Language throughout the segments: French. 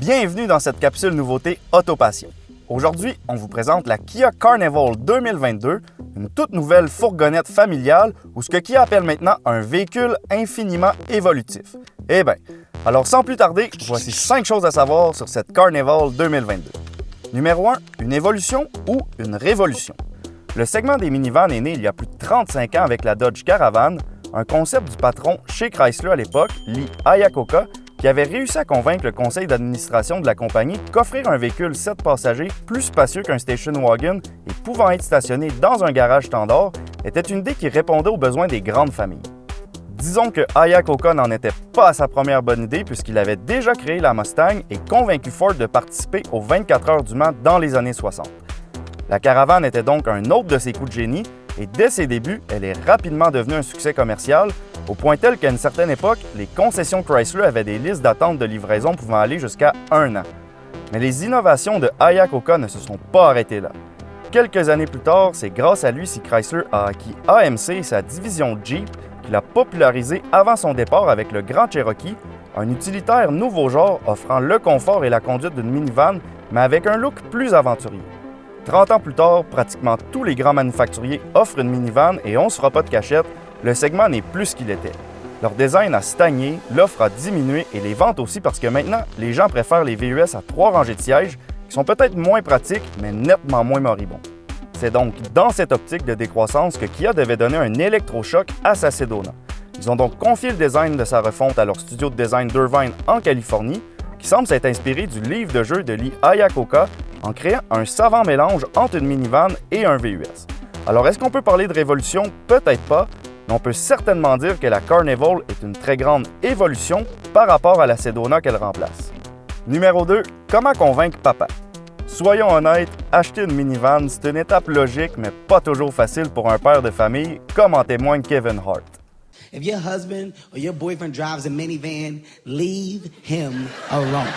Bienvenue dans cette capsule nouveauté Autopassion. Aujourd'hui, on vous présente la Kia Carnival 2022, une toute nouvelle fourgonnette familiale ou ce que Kia appelle maintenant un véhicule infiniment évolutif. Eh bien, alors sans plus tarder, voici 5 choses à savoir sur cette Carnival 2022. Numéro 1, une évolution ou une révolution. Le segment des minivans est né il y a plus de 35 ans avec la Dodge Caravan, un concept du patron chez Chrysler à l'époque, Lee Iacocca, qui avait réussi à convaincre le conseil d'administration de la compagnie qu'offrir un véhicule 7 passagers plus spacieux qu'un station wagon et pouvant être stationné dans un garage standard était une idée qui répondait aux besoins des grandes familles. Disons que Iacocca n'en était pas à sa première bonne idée puisqu'il avait déjà créé la Mustang et convaincu Ford de participer aux 24 heures du Mans dans les années 60. La Caravan était donc un autre de ses coups de génie et dès ses débuts, elle est rapidement devenue un succès commercial, au point tel qu'à une certaine époque, les concessions Chrysler avaient des listes d'attente de livraison pouvant aller jusqu'à 1 an. Mais les innovations de Iacocca ne se sont pas arrêtées là. Quelques années plus tard, c'est grâce à lui si Chrysler a acquis AMC et sa division Jeep qu'il a popularisé avant son départ avec le Grand Cherokee, un utilitaire nouveau genre offrant le confort et la conduite d'une minivan, mais avec un look plus aventurier. 30 ans plus tard, pratiquement tous les grands manufacturiers offrent une minivan et on ne se fera pas de cachette, le segment n'est plus ce qu'il était. Leur design a stagné, l'offre a diminué et les ventes aussi parce que maintenant, les gens préfèrent les VUS à 3 rangées de sièges qui sont peut-être moins pratiques mais nettement moins moribonds. C'est donc dans cette optique de décroissance que Kia devait donner un électrochoc à sa Sedona. Ils ont donc confié le design de sa refonte à leur studio de design d'Irvine en Californie, qui semble s'être inspiré du livre de jeu de Lee Iacocca en créant un savant mélange entre une minivan et un VUS. Alors, est-ce qu'on peut parler de révolution? Peut-être pas, mais on peut certainement dire que la Carnival est une très grande évolution par rapport à la Sedona qu'elle remplace. Numéro 2, comment convaincre papa? Soyons honnêtes, acheter une minivan, c'est une étape logique, mais pas toujours facile pour un père de famille, comme en témoigne Kevin Hart. If your husband or your boyfriend drives a minivan, leave him alone.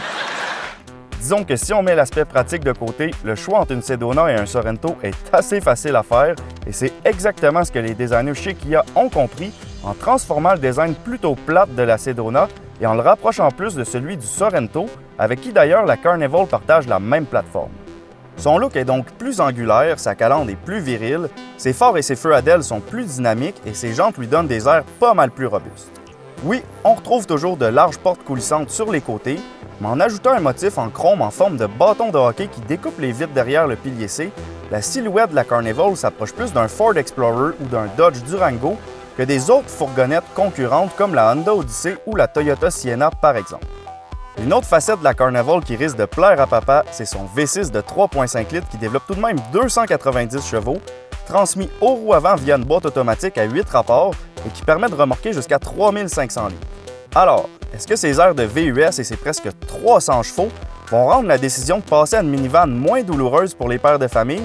Disons que si on met l'aspect pratique de côté, le choix entre une Sedona et un Sorento est assez facile à faire et c'est exactement ce que les designers chez Kia ont compris en transformant le design plutôt plate de la Sedona et en le rapprochant plus de celui du Sorento, avec qui d'ailleurs la Carnival partage la même plateforme. Son look est donc plus angulaire, sa calandre est plus virile, ses phares et ses feux à d'ailes sont plus dynamiques et ses jantes lui donnent des airs pas mal plus robustes. Oui, on retrouve toujours de larges portes coulissantes sur les côtés, mais en ajoutant un motif en chrome en forme de bâton de hockey qui découpe les vitres derrière le pilier C, la silhouette de la Carnival s'approche plus d'un Ford Explorer ou d'un Dodge Durango que des autres fourgonnettes concurrentes comme la Honda Odyssey ou la Toyota Sienna par exemple. Une autre facette de la Carnival qui risque de plaire à papa, c'est son V6 de 3,5 litres qui développe tout de même 290 chevaux, transmis aux roues avant via une boîte automatique à 8 rapports et qui permet de remorquer jusqu'à 3500 litres. Alors, est-ce que ces airs de VUS et ses presque 300 chevaux vont rendre la décision de passer à une minivan moins douloureuse pour les pères de famille?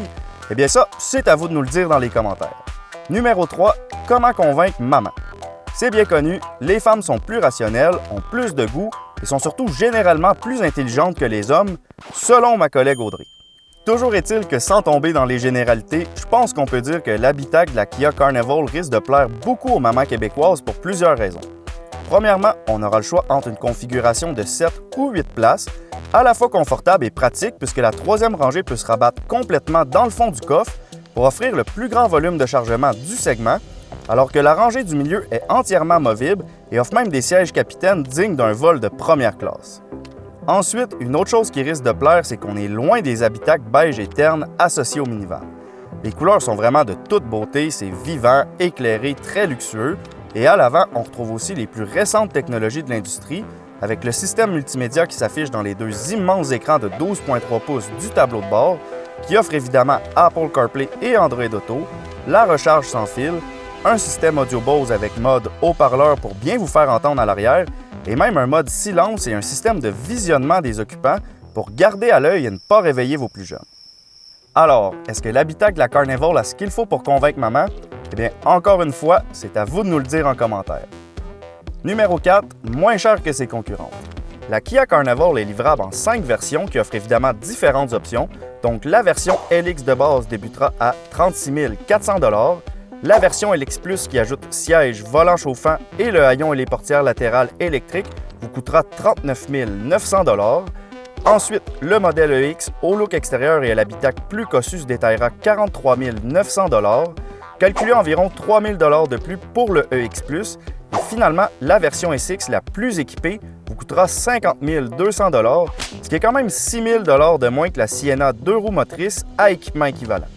Eh bien ça, c'est à vous de nous le dire dans les commentaires. Numéro 3, comment convaincre maman? C'est bien connu, les femmes sont plus rationnelles, ont plus de goût et sont surtout généralement plus intelligentes que les hommes, selon ma collègue Audrey. Toujours est-il que sans tomber dans les généralités, je pense qu'on peut dire que l'habitacle de la Kia Carnival risque de plaire beaucoup aux mamans québécoises pour plusieurs raisons. Premièrement, on aura le choix entre une configuration de 7 ou 8 places, à la fois confortable et pratique puisque la troisième rangée peut se rabattre complètement dans le fond du coffre pour offrir le plus grand volume de chargement du segment, alors que la rangée du milieu est entièrement movible et offre même des sièges capitaines dignes d'un vol de première classe. Ensuite, une autre chose qui risque de plaire, c'est qu'on est loin des habitacles beige et ternes associés au minivan. Les couleurs sont vraiment de toute beauté, c'est vivant, éclairé, très luxueux, et à l'avant, on retrouve aussi les plus récentes technologies de l'industrie, avec le système multimédia qui s'affiche dans les deux immenses écrans de 12,3 pouces du tableau de bord, qui offre évidemment Apple CarPlay et Android Auto, la recharge sans fil, un système audio Bose avec mode haut-parleur pour bien vous faire entendre à l'arrière, et même un mode silence et un système de visionnement des occupants pour garder à l'œil et ne pas réveiller vos plus jeunes. Alors, est-ce que l'habitacle de la Carnival a ce qu'il faut pour convaincre maman? Eh bien, encore une fois, c'est à vous de nous le dire en commentaire. Numéro 4, moins cher que ses concurrentes. La Kia Carnival est livrable en 5 versions qui offrent évidemment différentes options, donc la version LX de base débutera à 36 400 $, la version LX Plus qui ajoute siège, volant chauffant et le haillon et les portières latérales électriques vous coûtera 39 900 $, Ensuite, le modèle EX au look extérieur et à l'habitacle plus cossu se détaillera 43 900 $, calculé environ 3 000 $ de plus pour le EX+. Et finalement, la version SX la plus équipée vous coûtera 50 200 $, ce qui est quand même 6 000 $ de moins que la Sienna 2 roues motrices à équipement équivalent.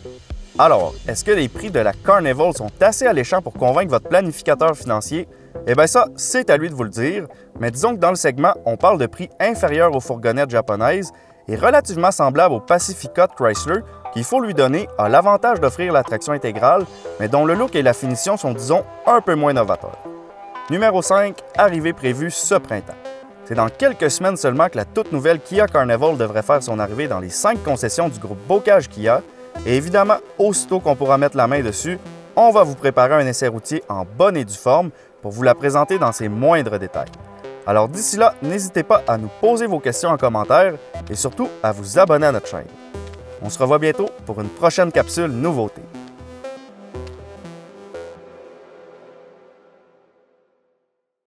Alors, est-ce que les prix de la Carnival sont assez alléchants pour convaincre votre planificateur financier? Eh bien ça, c'est à lui de vous le dire, mais disons que dans le segment, on parle de prix inférieurs aux fourgonnettes japonaises et relativement semblables au Pacifica de Chrysler, qu'il faut lui donner a l'avantage d'offrir la traction intégrale, mais dont le look et la finition sont, disons, un peu moins novateurs. Numéro 5, arrivée prévue ce printemps. C'est dans quelques semaines seulement que la toute nouvelle Kia Carnival devrait faire son arrivée dans les 5 concessions du groupe Bocage Kia. Et évidemment, aussitôt qu'on pourra mettre la main dessus, on va vous préparer un essai routier en bonne et due forme pour vous la présenter dans ses moindres détails. Alors d'ici là, n'hésitez pas à nous poser vos questions en commentaire et surtout à vous abonner à notre chaîne. On se revoit bientôt pour une prochaine capsule nouveauté.